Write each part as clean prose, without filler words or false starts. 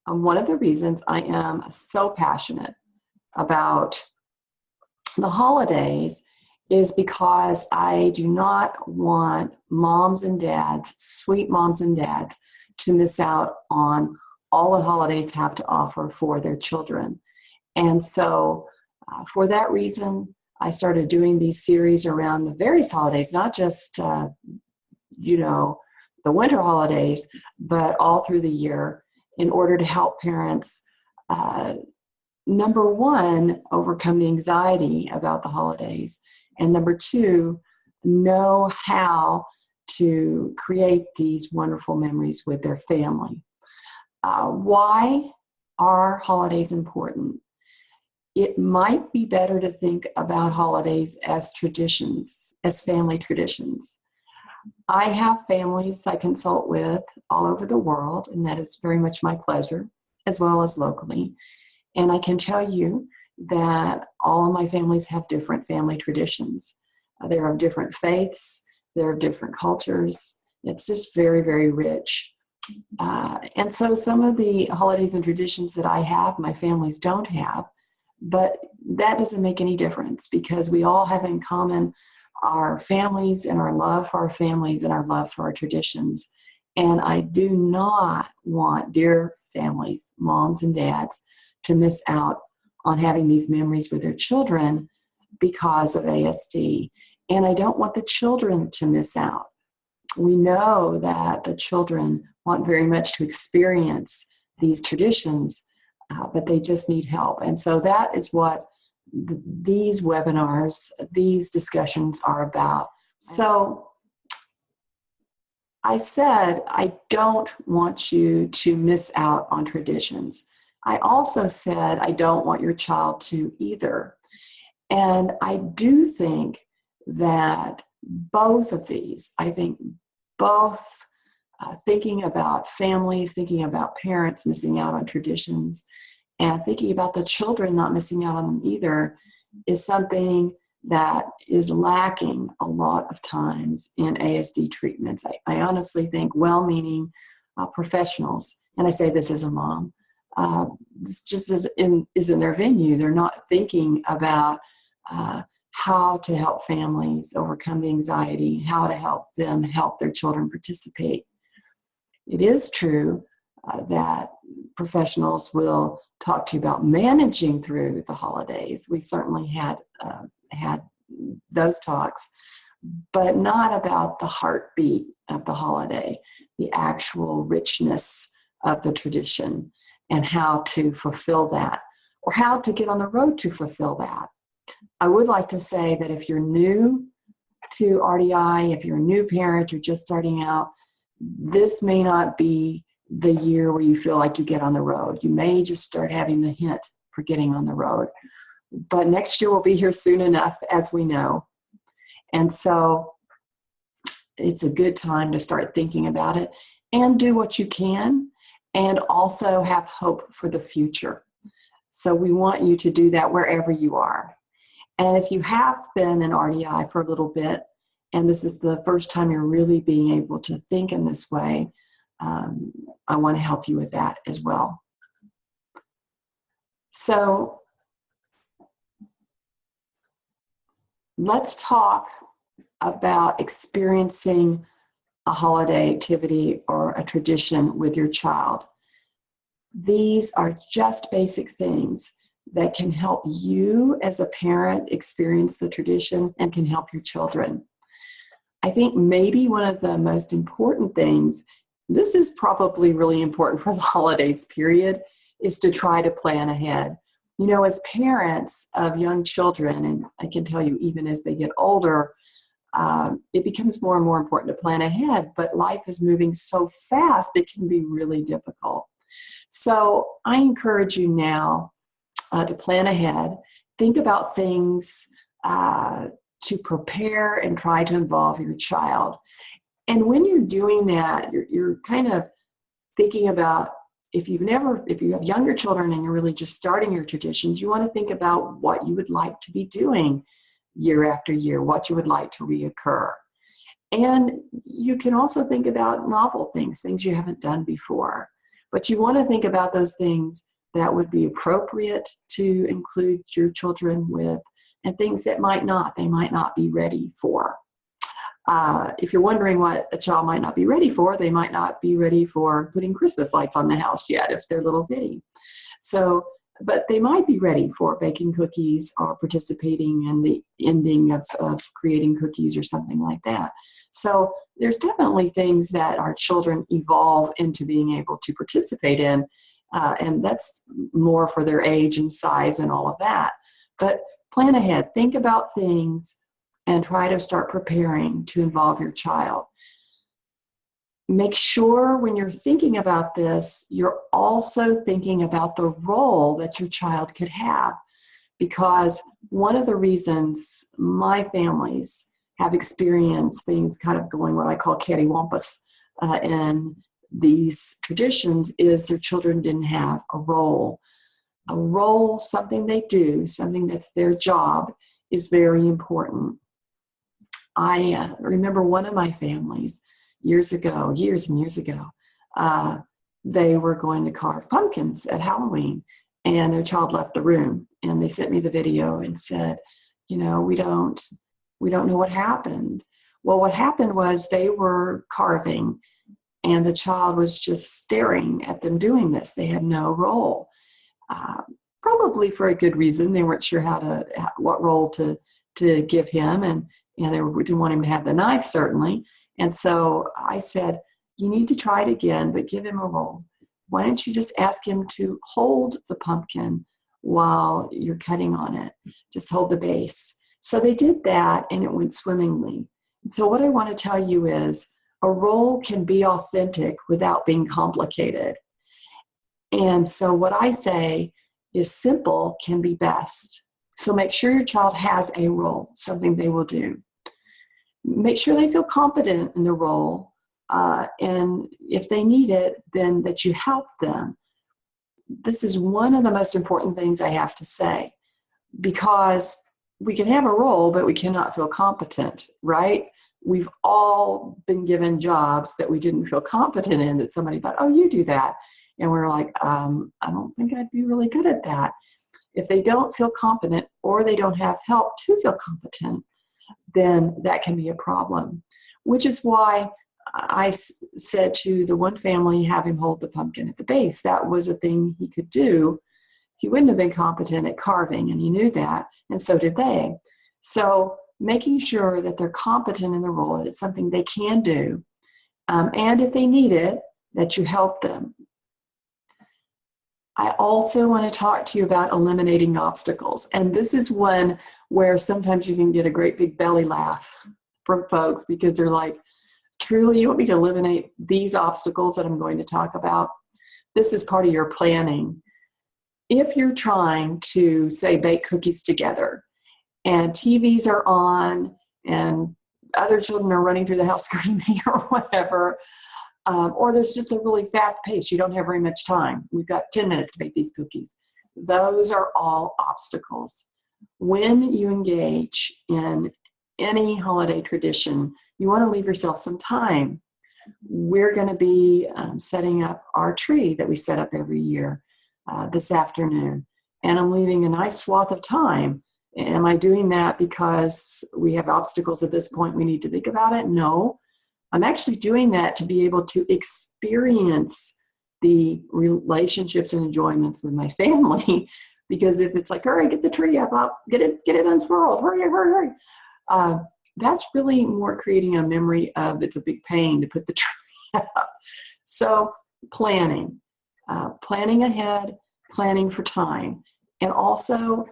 one of the reasons I am so passionate about the holidays is because I do not want moms and dads, sweet moms and dads, to miss out on all the holidays have to offer for their children. And so for that reason, I started doing these series around the various holidays, not just, the winter holidays, but all through the year in order to help parents, number one, overcome the anxiety about the holidays. And number two, know how to create these wonderful memories with their family. Why are holidays important? It might be better to think about holidays as traditions, as family traditions. I have families I consult with all over the world, and that is very much my pleasure, as well as locally. And I can tell you that all of my families have different family traditions. They're of different faiths, they're of different cultures. It's just very, very rich. And so some of the holidays and traditions that I have, my families don't have, but that doesn't make any difference because we all have in common our families and our love for our families and our love for our traditions. And I do not want dear families, moms and dads, to miss out on having these memories with their children because of ASD. And I don't want the children to miss out. We know that the children want very much to experience these traditions, but they just need help. And so that is what these webinars, these discussions are about. So I said, I don't want you to miss out on traditions. I also said, I don't want your child to either. And I do think that both of these, thinking about families, thinking about parents missing out on traditions, and thinking about the children not missing out on them either, is something that is lacking a lot of times in ASD treatments. I honestly think well-meaning professionals, and I say this as a mom, this just is in their venue. They're not thinking about how to help families overcome the anxiety, how to help them help their children participate. It is true that professionals will talk to you about managing through the holidays. We certainly had those talks, but not about the heartbeat of the holiday, the actual richness of the tradition and how to fulfill that or how to get on the road to fulfill that. I would like to say that if you're new to RDI, if you're a new parent, you're just starting out, this may not be the year where you feel like you get on the road. You may just start having the hint for getting on the road. But next year will be here soon enough, as we know. And so it's a good time to start thinking about it and do what you can and also have hope for the future. So we want you to do that wherever you are. And if you have been in RDI for a little bit, and this is the first time you're really being able to think in this way, I want to help you with that as well. So let's talk about experiencing a holiday activity or a tradition with your child. These are just basic things that can help you as a parent experience the tradition and can help your children. I think maybe one of the most important things, this is probably really important for the holidays period, is to try to plan ahead. You know, as parents of young children, and I can tell you even as they get older, it becomes more and more important to plan ahead, but life is moving so fast, it can be really difficult. So I encourage you now to plan ahead, think about things to prepare and try to involve your child. And when you're doing that, you're kind of thinking about, if you have younger children and you're really just starting your traditions, you want to think about what you would like to be doing year after year, what you would like to reoccur. And you can also think about novel things you haven't done before. But you want to think about those things that would be appropriate to include your children with, and things that they might not be ready for. If you're wondering what a child might not be ready for, they might not be ready for putting Christmas lights on the house yet if they're little bitty. So, but they might be ready for baking cookies or participating in the ending of creating cookies or something like that. So there's definitely things that our children evolve into being able to participate in, and that's more for their age and size and all of that. But plan ahead, think about things, and try to start preparing to involve your child. Make sure when you're thinking about this, you're also thinking about the role that your child could have. Because one of the reasons my families have experienced things kind of going what I call cattywampus in these traditions is their children didn't have a role. A role, something they do, something that's their job, is very important. I remember one of my families years and years ago, they were going to carve pumpkins at Halloween, and their child left the room, and they sent me the video and said, we don't know what happened. Well, what happened was they were carving, and the child was just staring at them doing this. They had no role, probably for a good reason. They weren't sure what role to give him, and they didn't want him to have the knife, certainly. And so I said, you need to try it again, but give him a role. Why don't you just ask him to hold the pumpkin while you're cutting on it? Just hold the base. So they did that, and it went swimmingly. And so what I want to tell you is a role can be authentic without being complicated. And so what I say is simple can be best. So make sure your child has a role, something they will do. Make sure they feel competent in the role, and if they need it, then that you help them. This is one of the most important things I have to say, because we can have a role, but we cannot feel competent, right? We've all been given jobs that we didn't feel competent in, that somebody thought, oh, you do that. And we're like, I don't think I'd be really good at that. If they don't feel competent, or they don't have help to feel competent, then that can be a problem, which is why I said to the one family, have him hold the pumpkin at the base. That was a thing he could do. He wouldn't have been competent at carving, and he knew that, and so did they. So making sure that they're competent in the role, that it's something they can do, and if they need it, that you help them. I also want to talk to you about eliminating obstacles. And this is one where sometimes you can get a great big belly laugh from folks, because they're like, truly, you want me to eliminate these obstacles that I'm going to talk about? This is part of your planning. If you're trying to, say, bake cookies together, and TVs are on, and other children are running through the house screaming or whatever, or there's just a really fast pace. You don't have very much time. We've got 10 minutes to bake these cookies. Those are all obstacles. When you engage in any holiday tradition, you want to leave yourself some time. We're going to be setting up our tree that we set up every year this afternoon. And I'm leaving a nice swath of time. Am I doing that because we have obstacles at this point we need to think about it? No. I'm actually doing that to be able to experience the relationships and enjoyments with my family. Because if it's like, hurry, get the tree up, get it unswirled, hurry. That's really more creating a memory of it's a big pain to put the tree up. So planning ahead, planning for time. And also,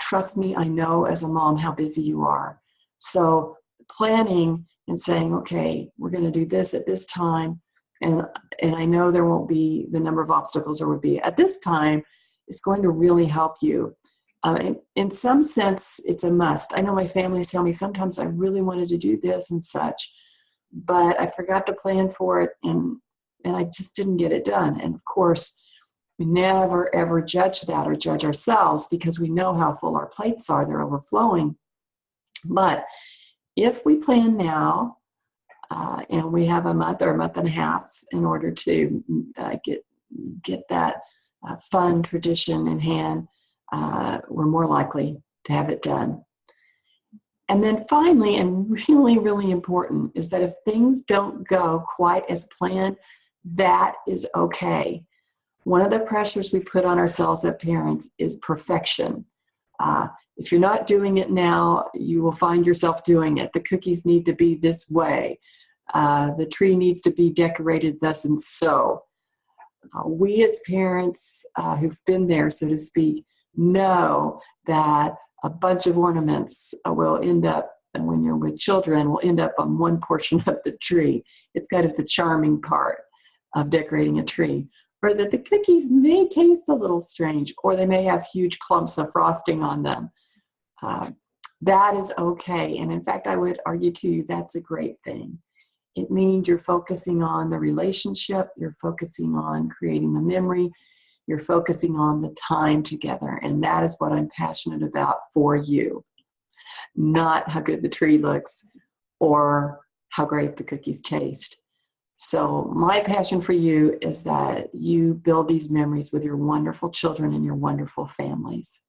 trust me, I know as a mom how busy you are. So planning and saying, okay, we're going to do this at this time. And I know there won't be the number of obstacles there would be at this time. It's going to really help you. In some sense, it's a must. I know my families tell me sometimes I really wanted to do this and such, but I forgot to plan for it, and I just didn't get it done. And of course, we never, ever judge that or judge ourselves, because we know how full our plates are. They're overflowing. But if we plan now, And we have a month or a month and a half in order to get that fun tradition in hand. We're more likely to have it done. And then finally, and really, really important, is that if things don't go quite as planned, that is okay. One of the pressures we put on ourselves as parents is perfection. If you're not doing it now, you will find yourself doing it. The cookies need to be this way. The tree needs to be decorated thus and so. We as parents who've been there, so to speak, know that a bunch of ornaments will end up, and when you're with children, will end up on one portion of the tree. It's kind of the charming part of decorating a tree. Or that the cookies may taste a little strange, or they may have huge clumps of frosting on them. That is okay. And in fact, I would argue to you that's a great thing. It means you're focusing on the relationship, you're focusing on creating the memory, you're focusing on the time together. And that is what I'm passionate about for you. Not how good the tree looks or how great the cookies taste. So my passion for you is that you build these memories with your wonderful children and your wonderful families.